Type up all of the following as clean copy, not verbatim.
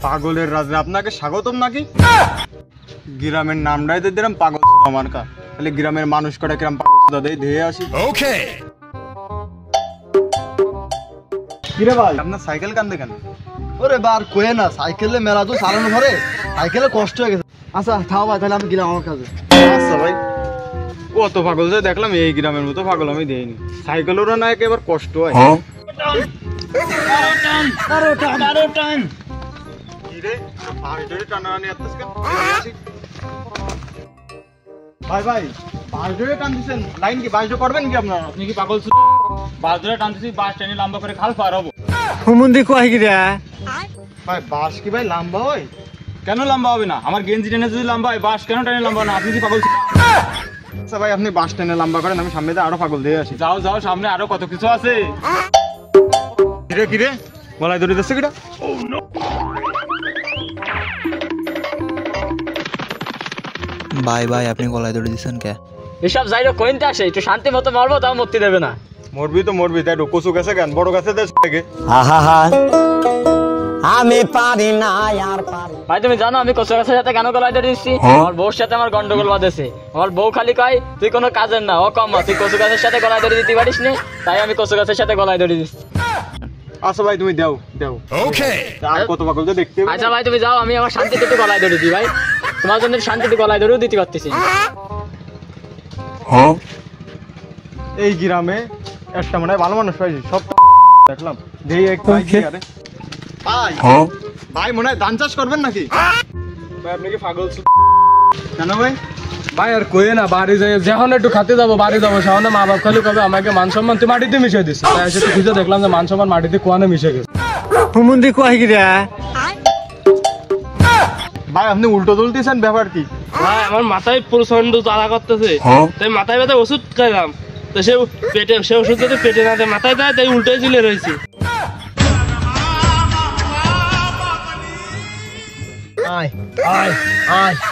পাগলের রাজা আপনাকে স্বাগতম নাকি? গ্রামের নামটাই তো দিলাম পাগল মার্কা, তাহলে গ্রামের মানুষ কটা কিরম পাগল দাদাই ধেয়ে আসি। ওকে কিরে ভাই আপনার সাইকেল কান্দে কেন? ওরে বার কয়ে না, সাইকেলে মেলা তো চালানো ঘরে, সাইকেলে কষ্ট হয়ে গেছে। আচ্ছা থাও ভাই, তাহলে আমি গেলাম আমার কাছে। আচ্ছা ভাই, কত পাগল যে দেখলাম, এই গ্রামের মতো পাগল আমি দেইনি। সাইকেলেরও না একেবারে কষ্ট হয়। ভাই ভাই বাস ধরে টানতেছেন, লাইন কি বাস করবেন কি আপনারা? আপনি কি পাগল? বাস ধরে টানতেছি, বাস টেনে লম্বা করে খাল পার হবো। হুমুন্দি কয় কি রে ভাই বাস কি ভাই লম্বা হয়? কেন লম্বা হবে না? আমার গেঞ্জি টেনে যদি লম্বা হয়, বাস কেন টেনে লম্বা না? আপনি কি পাগল? আচ্ছা ভাই আপনি বাস টেনে লম্বা করেন, আমি সামনে দিয়ে আরো পাগল দিয়ে আসি। যাও যাও, সামনে আরো কত কিছু আছে। কিরে কিরে গলায় ধরে দিচ্ছে কিটা? ভাই ভাই আপনি গলায় ধরে দিচ্ছেন কে? এসব যাইরো কইনতে আসে, একটু শান্তি মতো মারবো, তাও মরতে দেবে না। মরবি তো মরবি, তাই কচু গেছে কেন? বড় গাছে থেকে আমি পারি না আর পারি। ভাই তুমি জানো আমি কচু গাছের সাথে কেন গলায় ধরে দিচ্ছি? আমার বউর সাথে আমার গন্ডগোল বাঁধেছে। আমার বউ খালি কয় তুই কোনো কাজের না, ও কম, তুই কচু গাছের সাথে গলায় ধরে দিতে পারিস না, তাই আমি কচু গাছের সাথে গলায় ধরে দিচ্ছি। আচ্ছা ভাই তুমি দাও দাও। ওকে আর কত পাগল যে দেখতে। আচ্ছা ভাই তুমি যাও, আমি আমার শান্তিতে একটু গলায় ধরে দিই। ভাই তোমার জন্য শান্তিতে গলায় ধরেও দিতে পারতেছি। এই গ্রামে একটা মনে হয় ভালো মানুষ পাইছি, সব দেখলাম। দেই একটু ভাই ভাই মনে হয় ধান চাষ করবেন নাকি? ভাই আপনি কি পাগল? কেন ভাই? ভাই আর কয়ে না, বাড়ি যাই যখন একটু খাতে যাবো, বাড়ি যাবো, সামনে মা বাপ খালি কবে আমাকে মান সম্মান তুই মাটিতে মিশে দিস। তাই এসে তো খুঁজে দেখলাম যে মান সম্মান মাটিতে কোয়ানে মিশে গেছে। হুমুন্দি কয় কি রে ভাই আপনি উল্টো তুলতেছেন, ব্যাপার কি? ভাই আমার মাথায় প্রচন্ড জ্বালা করতেছে, তাই মাথায় ব্যথা ওষুধ খাইলাম, তো সে পেটে, সে ওষুধ যদি পেটে না দেয় মাথায় দেয়, তাই উল্টে ঝুলে রয়েছে।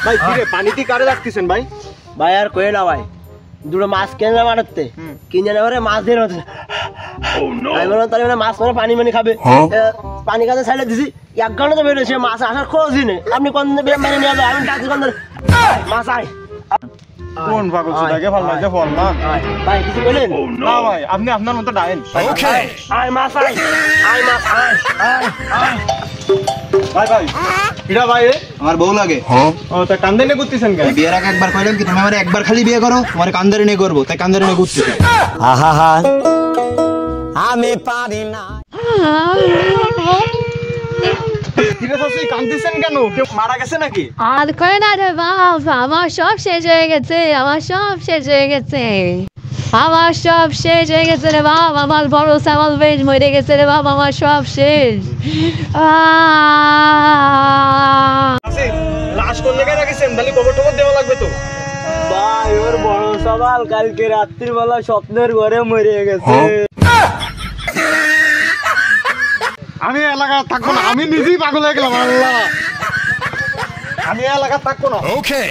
ভাই কি রে পানিতে কারে রাখতেছেন ভাই? ভাই আর কয়ে না ভাই, দুটো মাছ কিনে মারতে কিনে নেওয়ারে মাছ দিয়ে আমি বললাম তাহলে মাছ মানে পানি মানি খাবে, পানি খাতে ছাইলে দিছি, 1 ঘন্টা তো বেরোছে, মাছ আসার খোঁজই নেই। আপনি কোন মানে নিয়ে যাবেন? আমি ডাকছি কোন মাছ আয়। কোন পাগল সুদাকে ভালো লাগছে ফল না ভাই কিছু বলেন না ভাই, আপনি আপনার মতো ডায়েন। ওকে আয় মাছ আয়, আয় মাছ আয়, আয় আয়। ভাই ভাই কিরা ভাই আমার বউ লাগে। ও তা কান্দে নে করতেছেন কেন? বিয়ের আগে একবার কইলাম কি তুমি আমারে একবার খালি বিয়ে করো, তোমার কান্দারে নিয়ে করবো, তাই কান্দারে নিয়ে ঘুরতেছি। আমি পারি না। কিরে শাশি কান্দতেছেন কেন? কেউ মারা গেছে নাকি? আর করে না রে বাবা, আমার সব শেষ হয়ে গেছে, আমার সব শেষ হয়ে গেছে, আমার সব শেষ হয়ে গেছে রে বাবা। আমার বড় সামাল বেশ মরে গেছে রে বাবা, আমার সব শেষ। লাশ কোন জায়গায় রাখিছেন? তাহলে কবর টবর দেওয়া লাগবে তো। ভাই ওর বড় সওয়াল কালকে রাত্রির বেলা স্বপ্নের ঘরে মরে গেছে। আমি এলাকা থাকবো না, আমি নিজেই পাগল হয়ে গেলাম। আল্লাহ আমি এলাকা থাকবো না। ওকে